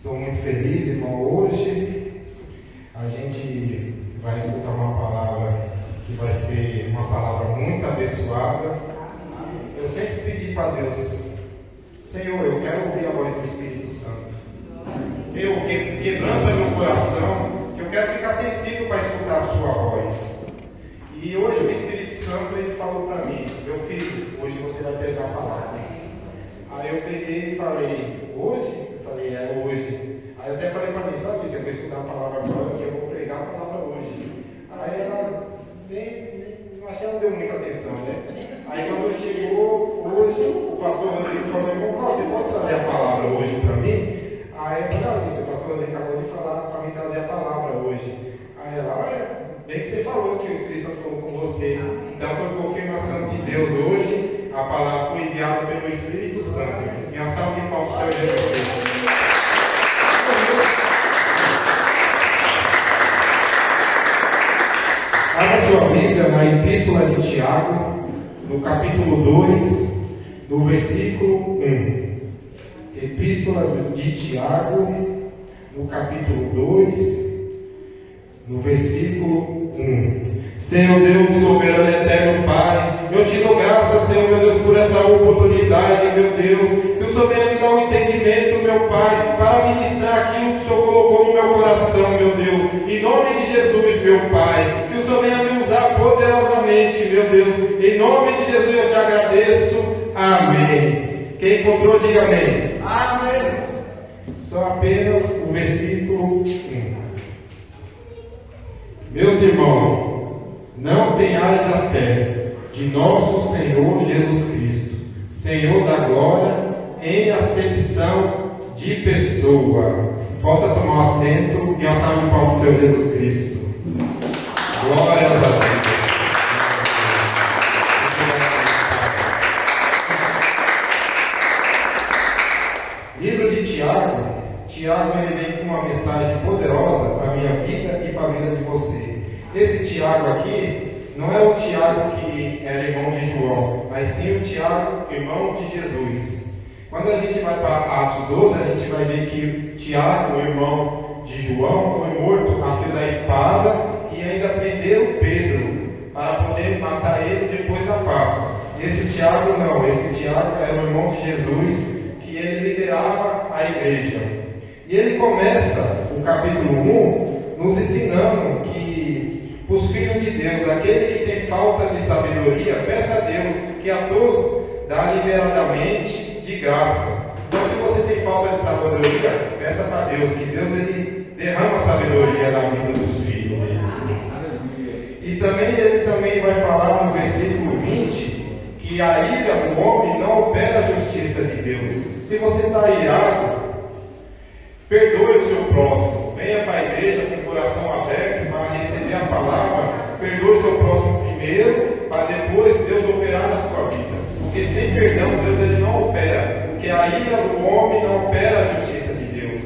Estou muito feliz, irmão. Hoje a gente vai escutar uma palavra que vai ser uma palavra muito abençoada. Eu sempre pedi para Deus: Senhor, eu quero ouvir a voz do Espírito Santo. Senhor, quebrando meu coração, que eu quero ficar sensível para escutar a sua voz. E hoje o Espírito Santo ele falou para mim: meu filho, hoje você vai pregar a palavra. Aí eu peguei e falei: hoje? Eu falei: é hoje. Aí eu até falei para mim: sabe, você vai estudar a palavra agora, que eu vou pregar a palavra hoje. Aí ela acho que ela não deu muita atenção, né? Aí quando chegou hoje, o pastor Rodrigo falou: irmão Cláudio, você pode trazer a palavra hoje para mim? Aí eu falei: Alice, o pastor Rodrigo acabou de falar para mim trazer a palavra hoje. Aí ela: olha, bem que você falou que o Espírito Santo falou com você. Então foi confirmação de Deus hoje. A palavra foi enviada pelo Espírito Santo. E uma salva de palmas ao Senhor Jesus Cristo. Abra sua Bíblia na Epístola de Tiago, no capítulo 2, no versículo 1. Epístola de Tiago, no capítulo 2, no versículo 1. Senhor Deus, soberano eterno Pai, eu te dou graças, Senhor meu Deus, por essa oportunidade, meu Deus, que o Senhor venha me dar um entendimento, meu Pai, para ministrar aquilo que o Senhor colocou no meu coração, meu Deus, em nome de Jesus, meu Pai, que o Senhor venha me usar poderosamente, meu Deus, em nome de Jesus eu te agradeço, amém. Quem encontrou, diga amém. Amém. Só apenas o versículo 1. Meus irmãos, não tenhais a fé de nosso Senhor Jesus Cristo, Senhor da glória, em acepção de pessoa. Possa tomar um assento e uma salva de palmas ao Senhor Jesus Cristo. Glórias a Deus. Livro de Tiago. Tiago ele vem com uma mensagem poderosa para a minha vida e para a vida de você. Esse Tiago aqui não é o Tiago que era irmão de João, mas sim o Tiago, irmão de Jesus. Quando a gente vai para Atos 12, a gente vai ver que Tiago, irmão de João, foi morto a fio da espada e ainda prenderam Pedro para poder matar ele depois da Páscoa. Esse Tiago não, esse Tiago era o irmão de Jesus, que ele liderava a igreja. E ele começa o capítulo 1 nos ensinando que para os filhos de Deus, aquele que tem falta de sabedoria, peça a Deus que a todos dá liberadamente de graça. Então, se você tem falta de sabedoria, peça para Deus, que Deus ele derrama sabedoria na vida dos filhos dele. E também ele também vai falar no versículo 20 que a ira do homem não opera a justiça de Deus. Se você está irado, perdoe o seu próximo. Venha para a igreja com o coração aberto para receber a palavra. Perdoe o seu próximo primeiro, para depois Deus operar na sua vida. Porque sem perdão Deus ele não opera. Porque a ira do homem não opera a justiça de Deus.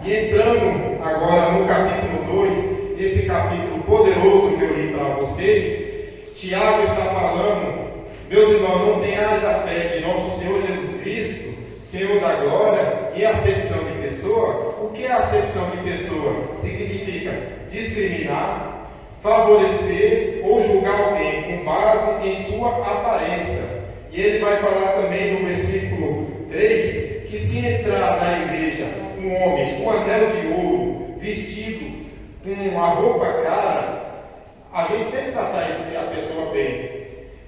E entrando agora no capítulo 2, esse capítulo poderoso que eu li para vocês, Tiago está falando: meus irmãos, não tenhais a fé de nosso Senhor Jesus Cristo, Senhor da glória, e acepção de pessoa. O que é acepção de pessoa? Significa discriminar, favorecer ou julgar alguém com base em sua aparência. E ele vai falar também no versículo 3 que se entrar na igreja um homem com anel de ouro, vestido com uma roupa cara, a gente tem que tratar a pessoa bem.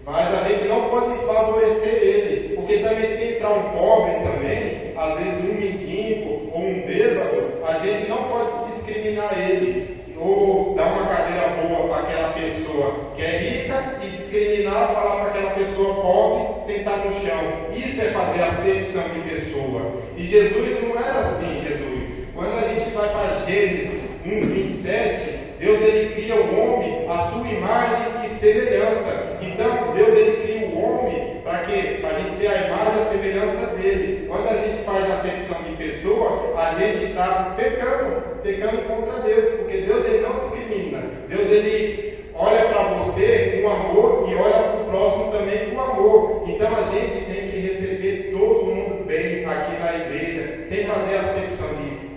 Mas a gente não pode favorecer ele, porque também se entrar um pobre também, às vezes um mendigo ou um bêbado, a gente não pode discriminar ele, ou dar uma cadeira boa para aquela pessoa que é rica e discriminar, falar para aquela pessoa pobre sentar no chão. Isso é fazer acepção de pessoa. E Jesus não era assim, Jesus. Quando a gente vai para Gênesis 1:27, Deus ele cria o homem à sua imagem e semelhança. Então, Deus ele cria o homem para quê? Para a gente ser a imagem e a semelhança dele. Quando a gente faz a acepção de pessoa, a gente está pecando contra Deus, porque Deus ele não discrimina. Deus ele olha para você com amor e olha para o próximo também com amor. Então, a gente tem que receber todo mundo bem aqui na igreja, sem fazer acepção de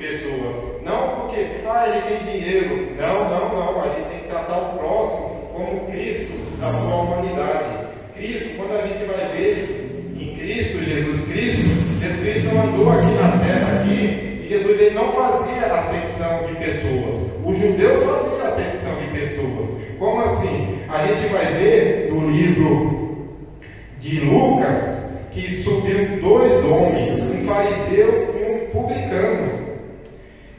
dinheiro. Não. A gente tem que tratar o próximo como Cristo tratou a humanidade. Cristo, quando a gente vai ver em Cristo, Jesus Cristo andou aqui na terra, aqui, e Jesus ele não fazia acepção de pessoas. Os judeus faziam acepção de pessoas. Como assim? A gente vai ver no livro de Lucas que subiram dois homens, um fariseu e um publicano.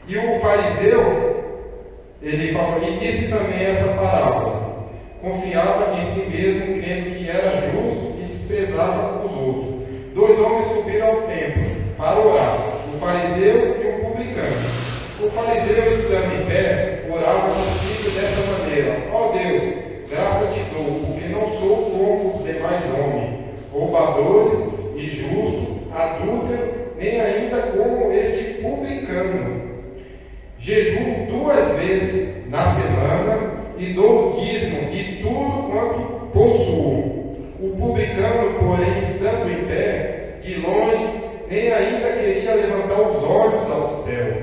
E o fariseu, ele disse também essa parábola: confiava em si mesmo, crendo que era justo e desprezava os outros. Dois homens subiram ao templo para orar, um fariseu e um publicano. O fariseu, estando em pé, orava consigo dessa maneira: ó Deus, graça te dou, porque não sou como os demais homens, roubadores, injustos, adúlteros, nem ainda como este publicano. Jejuo 2 vezes na semana e dou o dízimo de tudo quanto possuo. O publicano, porém, estando em pé, de longe, nem ainda queria levantar os olhos ao céu,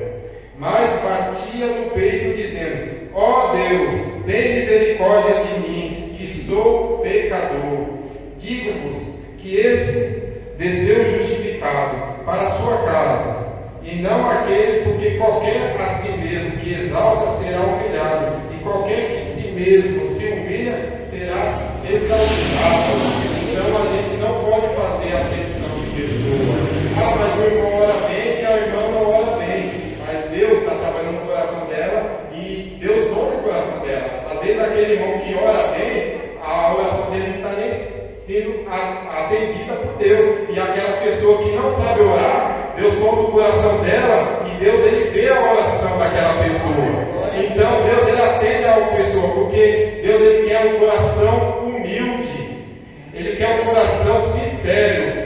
mas batia no peito, dizendo: ó Deus, tem misericórdia de mim, que sou pecador. Digo-vos que esse desceu justificado para a sua casa, e não aquele, porque qualquer a si mesmo que exalta será humilhado, e qualquer que si mesmo se humilha será exaltado. Então a gente não pode fazer acepção de pessoa. Mas o irmão ora bem e a irmã não ora bem. Mas Deus está trabalhando no coração dela e Deus ouve o coração dela. Às vezes aquele irmão que ora bem, a oração dele não está nem sendo atendida por Deus. E aquela pessoa que não sabe orar, Deus sonda o coração dela e Deus ele vê a oração daquela pessoa. Então Deus ele atende a pessoa, porque Deus ele quer um coração humilde, ele quer um coração sincero.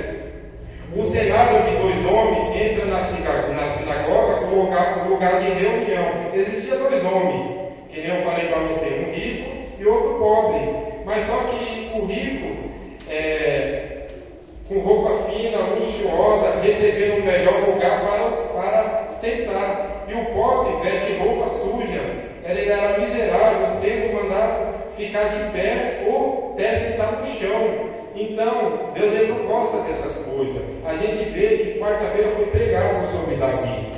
O cenário de dois homens entra na sinagoga como lugar de reunião. Existiam dois homens, que nem eu falei para você, um rico e outro pobre. Mas só que o rico, com roupa fina, luxuosa, recebendo o melhor lugar para sentar. E o pobre veste roupa suja, ele era miserável, sendo mandado ficar de pé ou até sentar no chão. Então, Deus ele não gosta dessas coisas. A gente vê que quarta-feira foi pregado sobre Davi.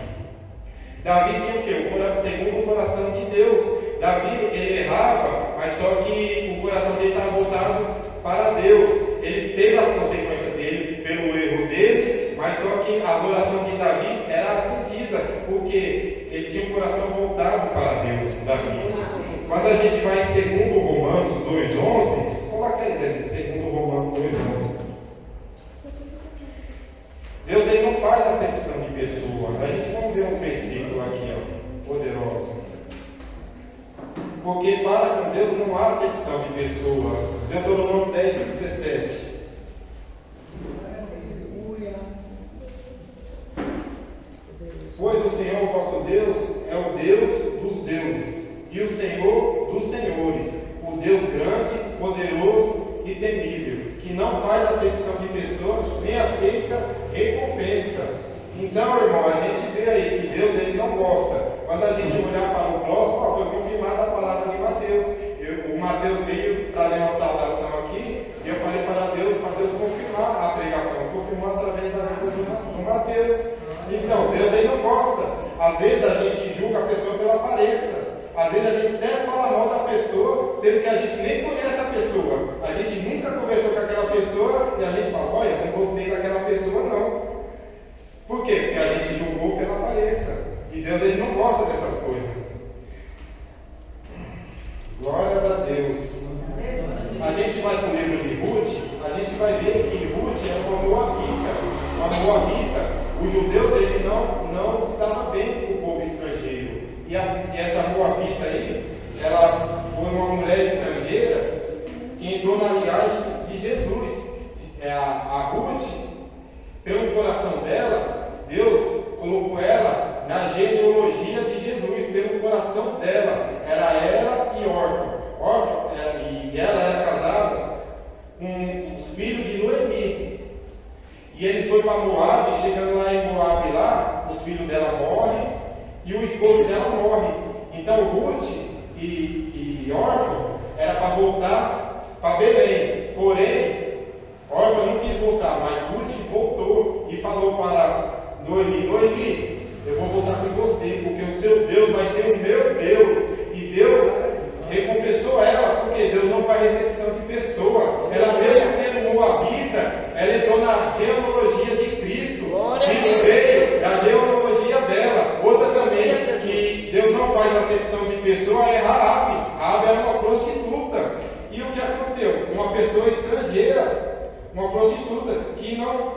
Davi tinha o quê? Segundo o coração de Deus. Davi, ele errava, mas só que o coração dele estava voltado para Deus. Ele teve as consequências dele pelo erro dele, mas só que as orações de Davi eram atendidas, porque ele tinha o coração voltado para Deus, Davi. Quando a gente vai em 2 Romanos 2,11, coloca aí, Zé, 2 Romanos 2,11. Deus ele não faz acepção de pessoa. A gente vamos ver uns versículos aqui, ó, poderosos. Porque para com Deus não há acepção de pessoas. Deuteronômio 10:17. Pois o Senhor vosso Deus é o Deus dos deuses e o Senhor dos senhores, o Deus grande, poderoso e temível, que não faz acepção de pessoa, nem aceita recompensa. Então, irmão, a gente vê aí que Deus ele não gosta. Quando a gente olhar para o próximo, foi confirmada a palavra de Mateus. O Mateus veio trazer uma saudação aqui, e eu falei para Deus confirmar a pregação. Confirmou através da vida do Mateus. Então, Deus ele não gosta. Às vezes a gente julga a pessoa pela aparência. Às vezes a gente até fala mal da pessoa, sendo que a gente nem conhece a pessoa. A gente nunca conversou com aquela pessoa e a gente fala: olha, não gostei daquela pessoa, não. Por quê? Porque a gente julgou pela aparência. E Deus ele não gosta dessas coisas. Glórias a Deus. A gente vai para o livro de Ruth, a gente vai ver que Ruth é uma moabita. Uma moabita. Os judeus ele não se dava bem com o povo estrangeiro. E essa moabita aí, ela foi uma mulher estrangeira que entrou na linhagem de Jesus. A Ruth, pelo coração dela, Deus colocou ela na genealogia de Jesus, pelo coração dela. Era ela e Orfa. E ela era casada com os filhos de Noemi. E eles foram para Moab, chegando lá em Moab, os filhos dela morrem e o esposo dela morre. Então Então Ruth e Orfa era para voltar para Belém. Porém, Orfa não quis voltar, mas Ruth voltou e falou para Noemi: Noemi, eu vou voltar com você, porque o seu Deus vai ser o meu Deus. E Deus recompensou ela, porque Deus não faz recepção de pessoa. Ela mesmo sendo moabita, ela entrou na genealogia de Cristo. Cristo veio da genealogia dela. Outra também, que Deus não faz acepção de pessoa, é Raabe. Raabe era uma prostituta. E o que aconteceu? Uma pessoa estrangeira, uma prostituta,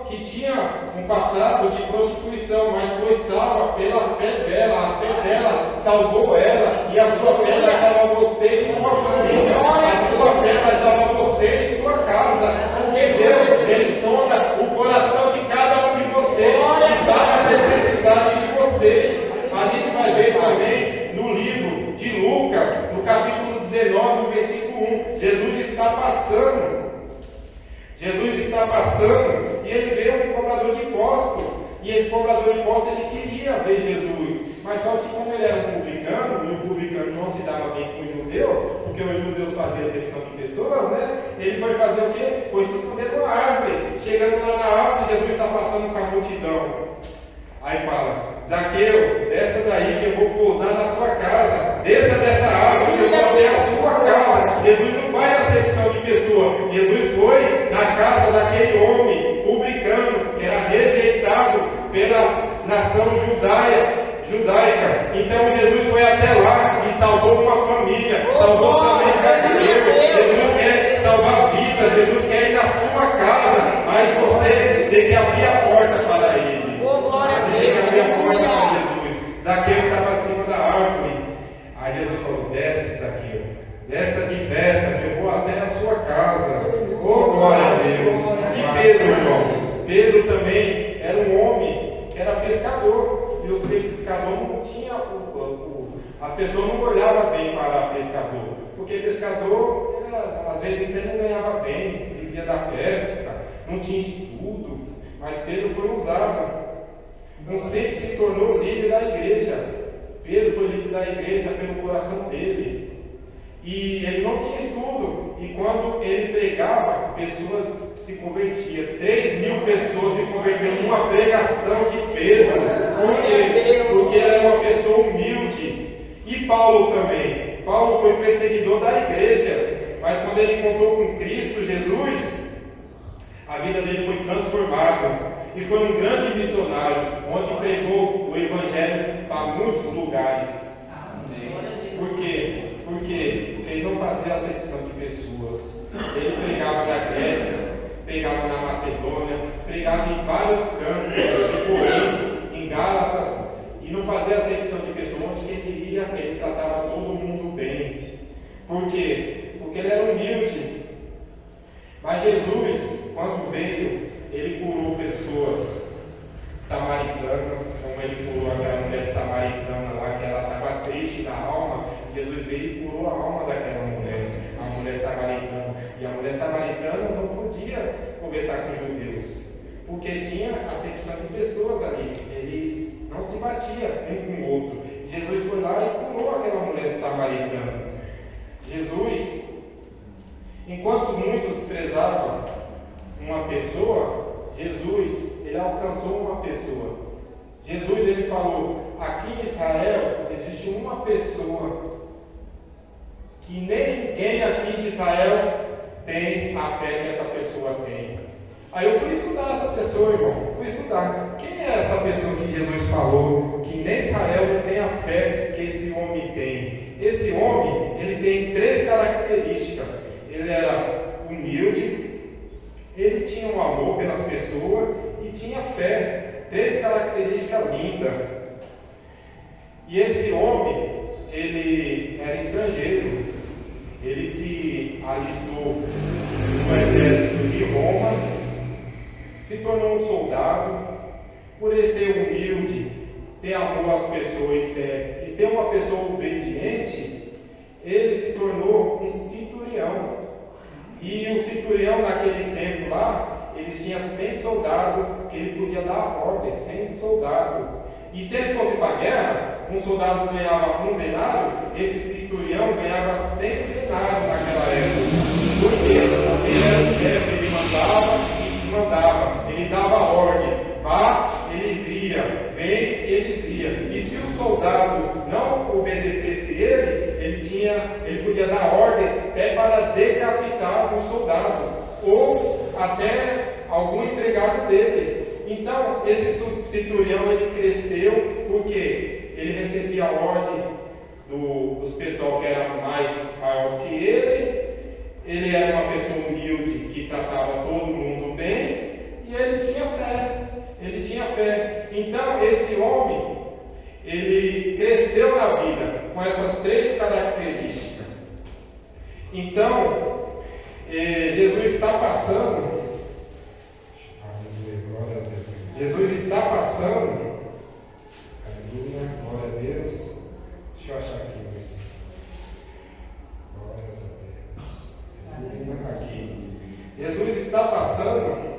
que tinha um passado de prostituição, mas foi salva pela fé dela. A fé dela salvou ela, e a sua fé vai salvar você e sua família. A sua fé vai salvar você e sua casa, porque Deus, Ele sonda o coração de cada um de vocês e sabe a necessidade de vocês. A gente vai ver também no livro de Lucas, no capítulo 19, no versículo 1, Jesus está passando e ele vê um cobrador de imposto. E esse cobrador de imposto, ele queria ver Jesus, mas só que como ele era um publicano, e o publicano não se dava bem com os judeus, porque os judeus faziam acepção de pessoas, né? Ele foi fazer o quê? Foi se esconder numa árvore. Chegando lá na árvore, Jesus está passando com a multidão. Aí fala: Zaqueu, desça daí que eu vou pousar na sua casa. Desça dessa árvore que eu vou até a sua casa. Jesus não faz acepção de pessoa. Jesus foi na casa daquele homem publicano, que era rejeitado pela nação judaica. Então Jesus foi até lá e salvou uma família. Salvou também Zaqueu. Jesus quer salvar vidas. Jesus quer ir na sua casa. Mas você tem que abrir a porta para ele. Você tem que abrir a porta para Jesus. Zaqueu estava acima da árvore. Aí Jesus falou: desce, Zaqueu, desça depressa, que eu vou até a sua casa. Oh, glória a Deus. E Pedro, irmão, Pedro também era um homem que era pescador. E os pescadores não tinham, as pessoas não olhavam bem para pescador, porque pescador às vezes não ganhava bem, vivia da pesca, não tinha estudo. Mas Pedro foi usado. Um sempre se tornou líder da igreja. Pedro foi líder da igreja pelo coração dele. E ele não tinha estudo. E quando ele pregava, pessoas se convertiam. 3.000 pessoas se converteram numa pregação de Pedro. Por quê? Porque ele era uma pessoa humilde. E Paulo também. Paulo foi perseguidor da igreja. Mas quando ele encontrou com Cristo Jesus, a vida dele foi transformada. E foi um grande missionário, onde pregou o Evangelho para muitos lugares. Por quê? Porque eles não faziam acepção de pessoas. Ele pregava na Grécia, pregava na Macedônia, pregava em vários campos, em Corinto, em Gálatas, e não fazia acepção de pessoas. Onde que ele ia, ele tratava todo mundo bem. Por quê? Porque ele era humilde. Mas Jesus, quando veio, ele curou pessoas samaritanas, como ele curou aquela mulher samaritana lá, que ela estava triste na alma. Jesus veio e curou a alma daquela mulher, a mulher samaritana. E a mulher samaritana não podia conversar com os judeus, porque tinha acepção de pessoas ali, eles não se batiam um com o outro. Jesus foi lá e curou aquela mulher samaritana. Jesus, enquanto muitos desprezavam uma pessoa, Jesus, ele alcançou uma pessoa. Jesus, ele falou: aqui em Israel existe uma pessoa que ninguém aqui de Israel tem a fé que essa pessoa tem. Aí eu fui estudar essa pessoa, irmão. Fui estudar. Quem é essa pessoa que Jesus falou que nem Israel tem a fé que esse homem tem? Esse homem, ele tem 3 características. Ele era humilde, ele tinha um amor pelas pessoas e tinha fé. 3 características lindas. E esse homem, ele era estrangeiro. Ele se alistou no exército de Roma, se tornou um soldado. Por ele ser humilde, ter amor às pessoas e fé, e ser uma pessoa obediente, ele se tornou um centurião. E o centurião naquele tempo lá, eles tinham 100 soldados que ele podia dar ordem, 100 soldados. E se ele fosse para a guerra, um soldado ganhava 1 denário, esse centurião ganhava 100 denários naquela época. Por quê? Porque ele era o chefe, ele mandava e desmandava, ele dava ordem, vá, eles iam, vem, eles iam. E se o soldado não obedecesse ele podia dar ordem até para decapitar um soldado, ou até algum empregado dele. Então, esse centurião, ele cresceu, porque ele recebia a ordem dos pessoal que era mais maior que ele era uma pessoa humilde, que tratava todo mundo bem, e ele tinha fé, então esse homem, ele cresceu na vida, com essas 3 características. Então, Jesus está passando, aleluia, glória a Deus, deixa eu achar aqui o versículo, glória a Deus, aqui, Jesus está passando,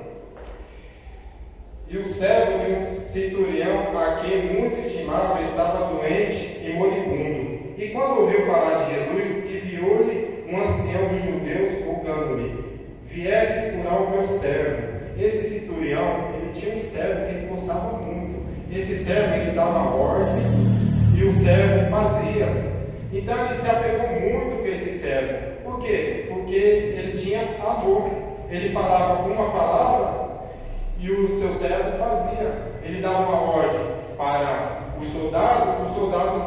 e o servo de um centurião, a quem muito estimava, estava doente e moribundo, e quando ouviu falar de Jesus, enviou-lhe um ancião dos judeus, rogando-lhe, viesse curar o meu servo. Esse centurião, ele tinha um servo que ele gostava muito. Esse servo, ele dava ordem e o servo fazia. Então ele se apegou muito com esse servo. Por quê? Porque ele tinha amor. Ele falava uma palavra e o seu servo fazia. Ele dava uma ordem para o soldado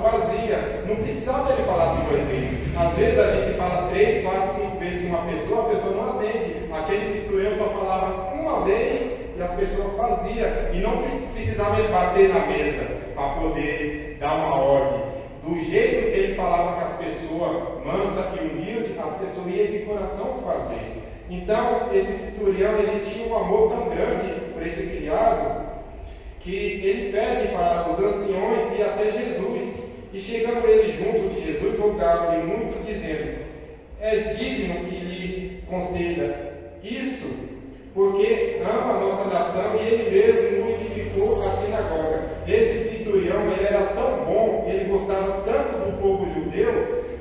fazia. Não precisava ele falar 2 vezes. Às vezes a gente fala 3, 4, 5 vezes com uma pessoa, a pessoa não atende. Aquele centurião só falava uma vez e as pessoas faziam. E não precisava ele bater na mesa para poder dar uma ordem. Do jeito que ele falava com as pessoas, mansa e humilde, as pessoas iam de coração fazer. Então, esse centurião, ele tinha um amor tão grande por esse criado, que ele pede para os anciões ir até Jesus. E chegando ele junto de Jesus, rogaram-lhe muito, dizendo, és digno que lhe conceda isso, porque ama a nossa nação e ele mesmo edificou a sinagoga. Esse centurião, ele era tão bom, ele gostava tanto do povo judeu,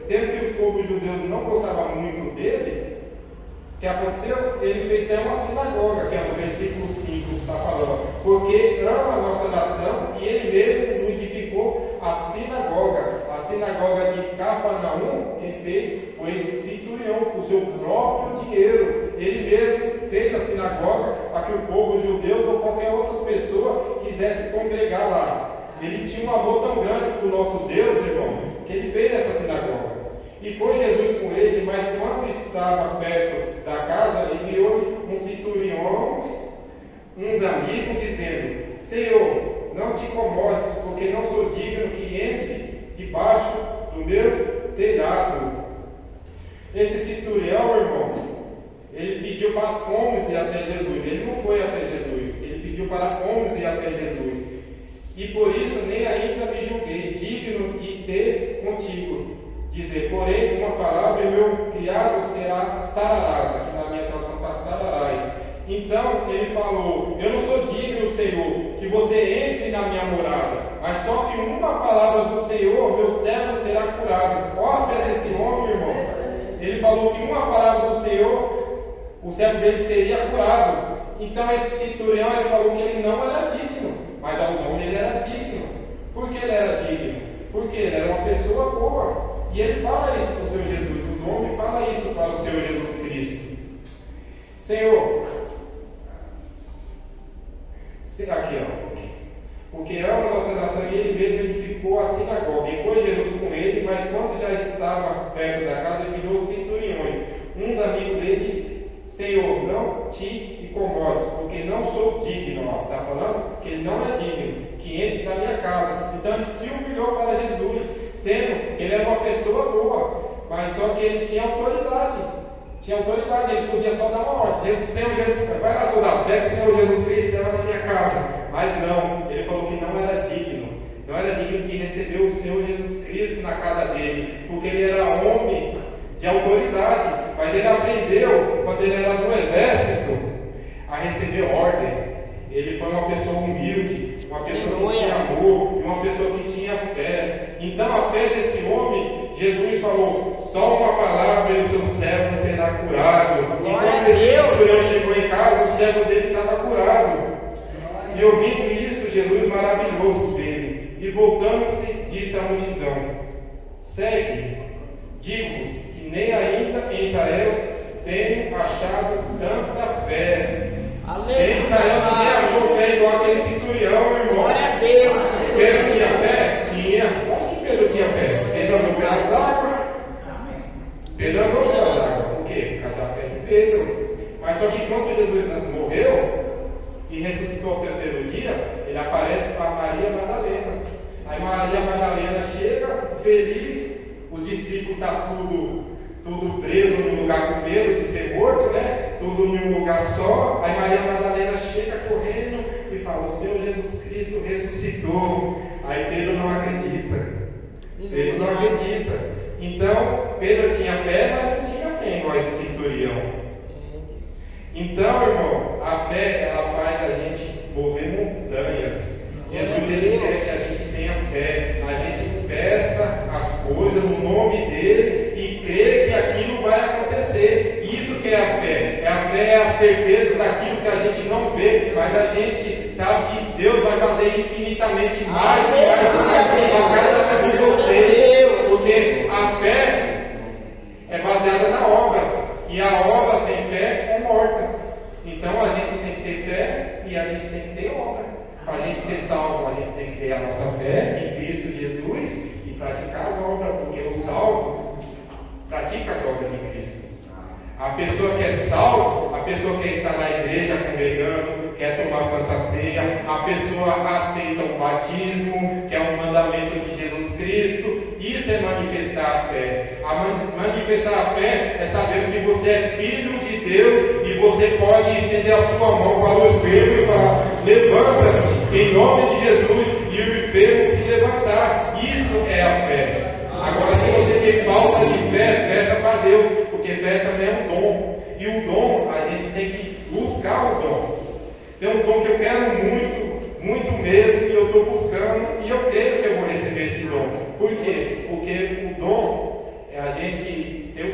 sendo que os povos judeus não gostavam muito dele. O que aconteceu? Ele fez até uma sinagoga, que é no versículo 5 está falando, porque ama a nossa nação e ele mesmo edificou a sinagoga de Cafarnaum. Quem fez foi esse centurião, com o seu próprio dinheiro. Ele mesmo fez a sinagoga para que o povo judeu ou qualquer outra pessoa quisesse congregar lá. Ele tinha um amor tão grande para o nosso Deus, irmão, que ele fez essa sinagoga. E foi Jesus com ele, mas quando estava perto da casa, enviou-lhe uns centuriões, uns amigos, dizendo, Senhor, não te incomodes, porque não sou digno que entre debaixo do meu telhado. Esse centurião, irmão, ele pediu para 11 até Jesus. Ele não foi até Jesus, ele pediu para 11 até Jesus. E por isso nem ainda me julguei digno de ter contigo. Dizer, porém, uma palavra e meu criado será sararás. Aqui na minha tradução está sararás. Então ele falou, eu não sou digno, Senhor, que você entre na minha morada, mas só que uma palavra do Senhor, meu servo será curado. Olha a fé desse homem, irmão. Ele falou que uma palavra do Senhor, o servo dele seria curado. Então esse centurião, ele falou que ele não era digno, mas aos homens ele era digno. Por que ele era digno? Porque ele era uma pessoa boa. E ele fala isso para o Senhor Jesus, os homens falam isso para o Senhor Jesus Cristo. Senhor, aqui ó, porque ama a nossa nação e ele mesmo edificou a sinagoga. E foi Jesus com ele, mas quando já estava perto da casa, ele enviou os centuriões, uns amigos dele, Senhor, não te incomodes, porque não sou digno. Está falando que ele não é digno, que entre na minha casa. Então ele se humilhou para Jesus, sendo que ele era uma pessoa boa, mas só que ele tinha autoridade. Ele podia só dar uma ordem. Senhor Jesus, vai lá, soldado, pega o Senhor Jesus Cristo e leva na minha casa. Mas não, ele falou que não era digno. Não era digno de receber o Senhor Jesus Cristo na casa dele, porque ele era homem de autoridade. Mas ele aprendeu, quando ele era no exército, a receber ordem. Ele foi uma pessoa humilde, uma pessoa que tinha amor, uma pessoa que tinha fé. palavra e o seu servo será curado. E quando esse centurião chegou em casa, o servo dele estava curado. E ouvindo isso, Jesus maravilhou-se dele. E voltando-se, disse à multidão: segue, digo-vos que nem ainda em Israel tenho achado tanta fé. Em Israel ninguém achou fé igual aquele centurião, irmão. Glória a Deus. Pedro tinha fé? Tinha. Acho que Pedro tinha fé. Pedro andou pelas águas. Pedro andou pelas águas. Por quê? Por causa da fé de Pedro. Mas só que quando Jesus morreu e ressuscitou ao terceiro dia, ele aparece para Maria Madalena. Aí Maria Madalena chega feliz, os discípulos estão tudo preso num lugar com medo de ser morto, né? Tudo num lugar só. Aí Maria Madalena chega correndo e fala: o Senhor Jesus Cristo ressuscitou. Aí Pedro não acredita. Pedro não acredita. Então, Pedro tinha fé, mas não tinha fé igual esse centurião. Então, irmão, a fé, ela faz a gente mover montanhas. Jesus, ele quer que a gente tenha fé, a gente peça as coisas no nome dele e crê que aquilo vai acontecer. Isso que é a fé. A fé é a certeza daquilo que a gente não vê, mas a gente sabe que Deus vai fazer infinitamente mais e mais na casa de vocês. Porque a fé é baseada na obra, e a obra sem fé é morta. Então a gente tem que ter fé e a gente tem que ter obra. Para a gente ser salvo, a gente tem que ter a nossa fé em Cristo Jesus e praticar as obras, porque o salvo pratica as obras de Cristo. A pessoa que é salvo, a pessoa que está na igreja congregando, quer tomar Santa Ceia, a pessoa aceita o batismo, que é um mandamento de Jesus Cristo. Isso é manifestar a fé. Manifestar a fé é saber que você é filho de Deus e você pode estender a sua mão para o enfermo e falar: levanta-te em nome de Jesus, e o enfermo se levantar. Isso é a fé. Agora, se você tem falta de fé, peça para Deus, porque fé também é um dom. E o dom, a gente tem que buscar o dom. Tem um dom que eu quero muito mesmo, e eu estou buscando, e eu creio que eu vou receber esse dom. Por quê? Porque o dom,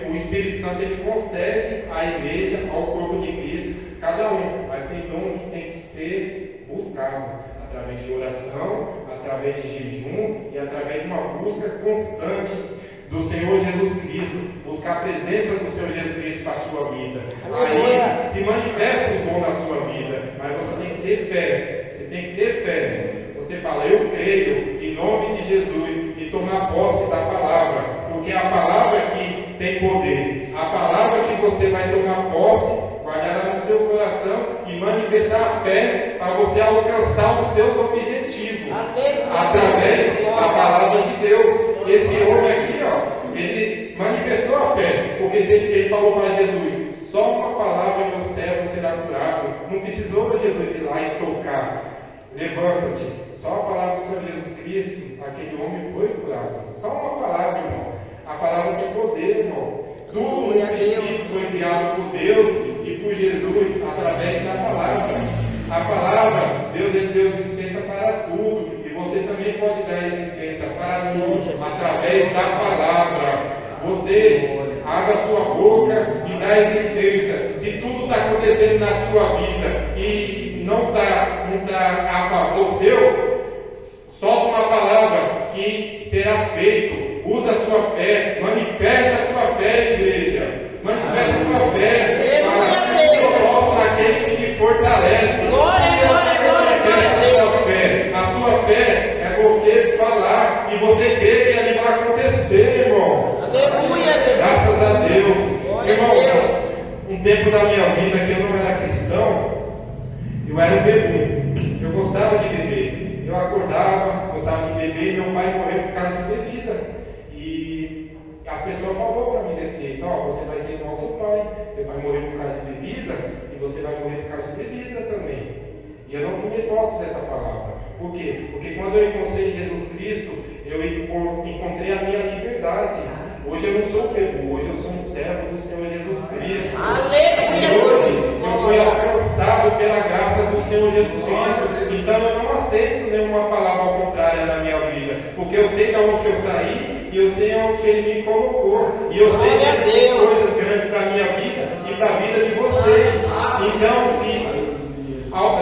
o Espírito Santo, ele concede à igreja, ao corpo de Cristo, cada um. Mas tem dom que tem que ser buscado, através de oração, através de jejum e através de uma busca constante do Senhor Jesus Cristo, buscar a presença do Senhor Jesus Cristo para a sua vida. Aí se manifesta o dom na sua vida, mas você tem que ter fé. Você tem que ter fé. Você fala: eu creio em nome de Jesus, e tomar posse da palavra, porque é a palavra que tem poder. A palavra que você vai tomar posse, guardar no seu coração e manifestar a fé para você alcançar os seus objetivos através da palavra de Deus. Esse homem aqui, ele manifestou a fé, porque se ele falou para Jesus: só uma palavra e meu servo será curado. Não precisou Jesus ir lá e tocar: levanta-te. Só a palavra do Senhor Jesus Cristo, aquele homem foi curado. Só uma palavra, irmão. A palavra tem poder, irmão. Tudo no princípio foi criado por Deus e por Jesus através da palavra. A palavra, Deus é Deus existência para tudo, e você também pode dar existência para tudo através da palavra. Você abre a sua boca e dá existência. Se tudo está acontecendo na sua vida e não está a favor seu, solta uma palavra que será feito. Usa a sua fé, manifeste a sua fé, igreja. Manifeste a sua fé. Fala: eu posso naquele que me fortalece. Manifeste a sua fé. A sua fé é você falar e você crer que ele vai acontecer, irmão. Aleluia, Jesus. Graças a Deus. Irmão, um tempo da minha vida que eu não era cristão, eu era um bebum. Eu gostava de beber. Eu acordava, gostava de beber, e meu pai morreu por causa de bebida. E as pessoas falaram para mim desse jeito: você vai ser igual ao seu pai, você vai morrer por causa de bebida, e você vai morrer por causa de bebida também. E eu não tomei posse dessa palavra. Por quê? Porque quando eu encontrei Jesus Cristo, eu encontrei a minha liberdade. Hoje eu não sou bebo, hoje eu sou um servo do Senhor Jesus Cristo. Aleluia. E hoje eu fui alcançado pela graça do Senhor Jesus Cristo. Então eu não aceito nenhuma palavra contrária na minha vida, porque eu sei de onde que eu saí e eu sei onde Ele me colocou, e eu sei que Ele tem coisas grandes para a minha vida e para a vida de vocês. Então,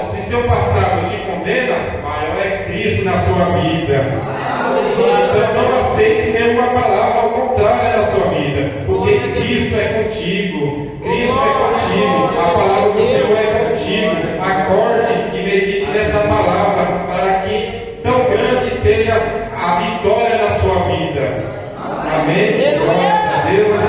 se seu passado te condena, maior é Cristo na sua vida. Então não aceite nenhuma palavra ao contrário na sua vida, porque Cristo é contigo. Cristo é contigo. A palavra do Senhor é contigo. Acorde e medite nessa palavra para que tão grande seja a vitória na sua vida. Amém? Glória a Deus.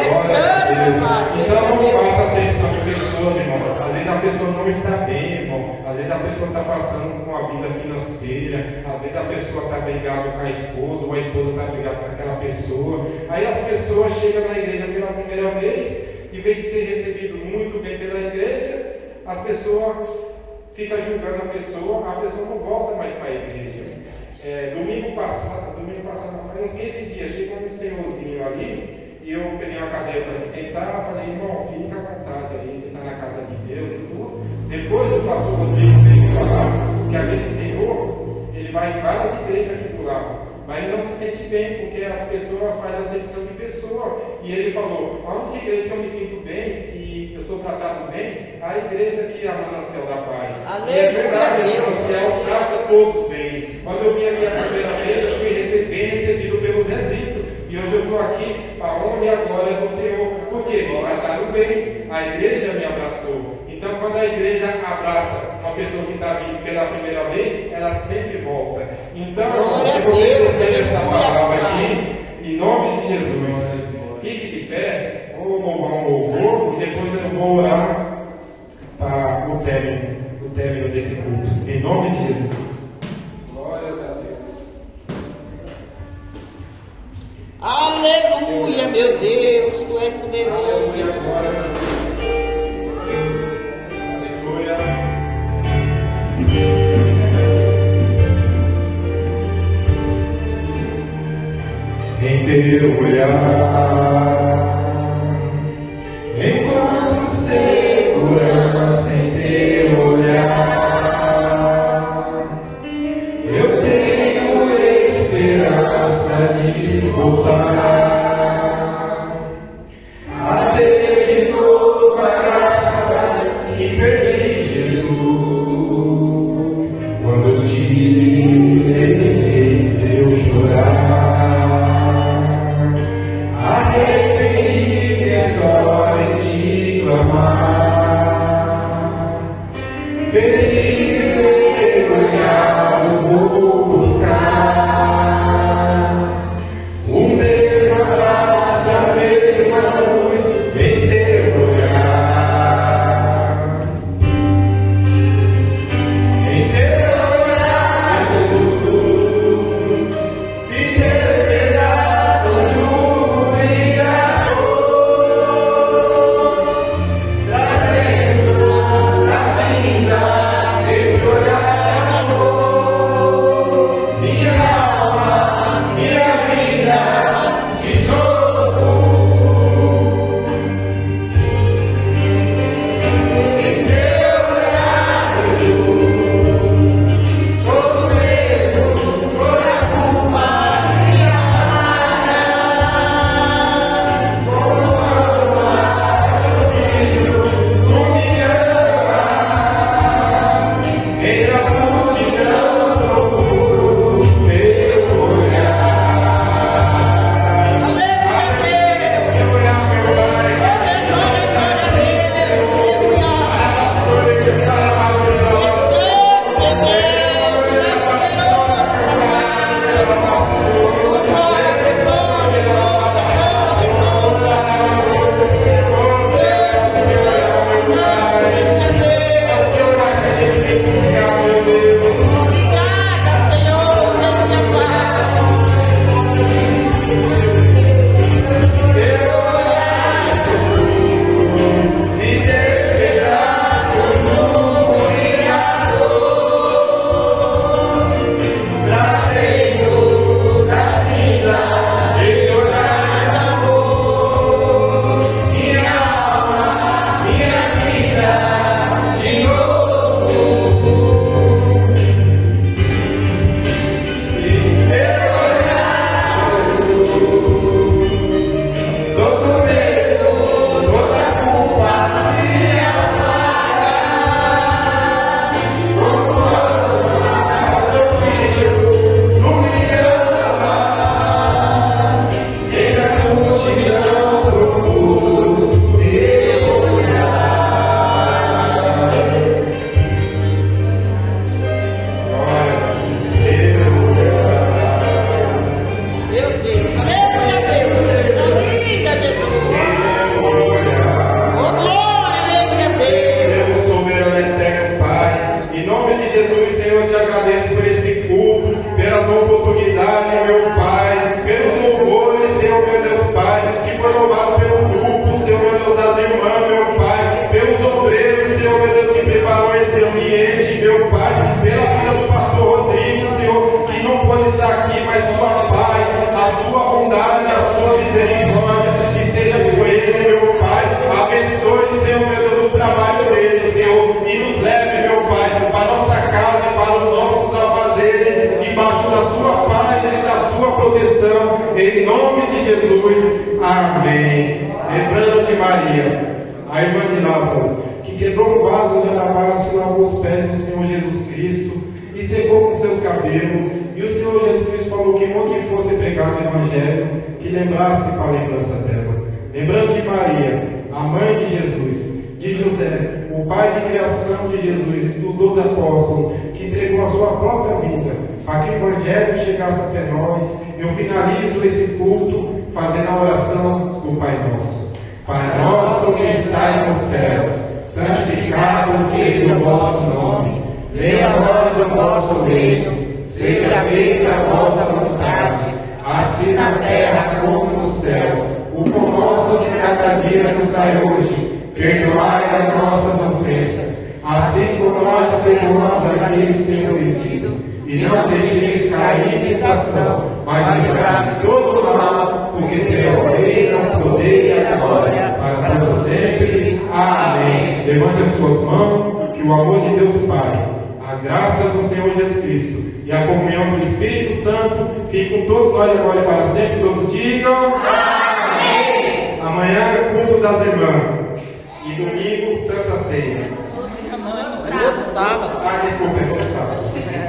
Glória a Deus. Então não faça acepção de pessoas, irmão. Às vezes a pessoa não está bem, irmão. Às vezes a pessoa está passando com a vida financeira. Às vezes a pessoa está brigada com a esposa, ou a esposa está brigada com aquela pessoa. Aí as pessoas chegam na igreja pela primeira vez, em vez de ser recebido muito bem pela igreja, as pessoas ficam julgando a pessoa não volta mais para a igreja. Domingo passado, faz uns 15 dias, chegou um senhorzinho ali. E eu peguei uma cadeira para ele sentar, falei, irmão, fica à vontade aí, você está na casa de Deus e tudo. Depois o pastor Rodrigo veio falar que aquele senhor, ele vai em várias igrejas aqui do lado, mas ele não se sente bem, porque as pessoas fazem acepção de pessoa. E ele falou, a única igreja que eu me sinto bem, que eu sou tratado bem, a igreja que é a Manancial da Paz. E é verdade, a Manancial trata todos bem. Quando eu vim aqui a primeira vez, eu fui bem recebido pelo Zezinho. E hoje eu estou aqui para a honra e a glória do Senhor. Por quê? Me trataram bem. A igreja me abraçou. Então, quando a igreja abraça uma pessoa que está vindo pela primeira vez, ela sempre volta. Então, se você recebe essa palavra aqui, em nome de Jesus, fique de pé, vou louvar um louvor e depois eu vou orar para o término desse culto. Em nome de Jesus. Aleluia, meu Deus, tu és poderoso. Aleluia. Em teu olhar encontro segurança, em teu olhar eu tenho esperança de voltar a ter de novo a graça que perdi, Jesus, quando te deixei eu chorar. pôde estar aqui, mas sua paz, a sua bondade, a sua misericórdia esteja com ele, meu Pai. Abençoe, Senhor, meu Deus, o trabalho dele, Senhor, e nos leve, meu Pai, para a nossa casa e para os nossos afazeres, debaixo da sua paz e da sua proteção, em nome de Jesus. Amém. Lembrando de Maria, a irmã de Lázaro, que quebrou um vaso de alabastro e lavou os pés do Senhor Jesus Cristo e secou com seus cabelos. E o Senhor Jesus Cristo falou que onde fosse pregado o Evangelho, que lembrasse para a lembrança dela. Lembrando de Maria, a mãe de Jesus, de José, o pai de criação de Jesus e dos 12 apóstolos, que entregou a sua própria vida para que o Evangelho chegasse até nós. Eu finalizo esse culto fazendo a oração do Pai Nosso. Pai nosso que estais nos céus, santificado seja o vosso nome. Venha a nós o vosso reino. Seja feita a vossa vontade, assim na terra como no céu. O pão nosso de cada dia nos dai hoje. Perdoai as nossas ofensas, assim como nós perdoamos a quem nos tem ofendido. E não deixeis cair em tentação, mas livrai de todo o mal, porque teu é o reino, o poder e a glória, para todos sempre. Amém. Levante as suas mãos, que o amor de Deus Pai, a graça do Senhor Jesus Cristo e a comunhão do Espírito Santo fiquem com todos nós agora e para sempre. Todos digam amém. Amanhã é o culto das irmãs e domingo Santa Ceia. Todo sábado. Desculpa, é todo sábado.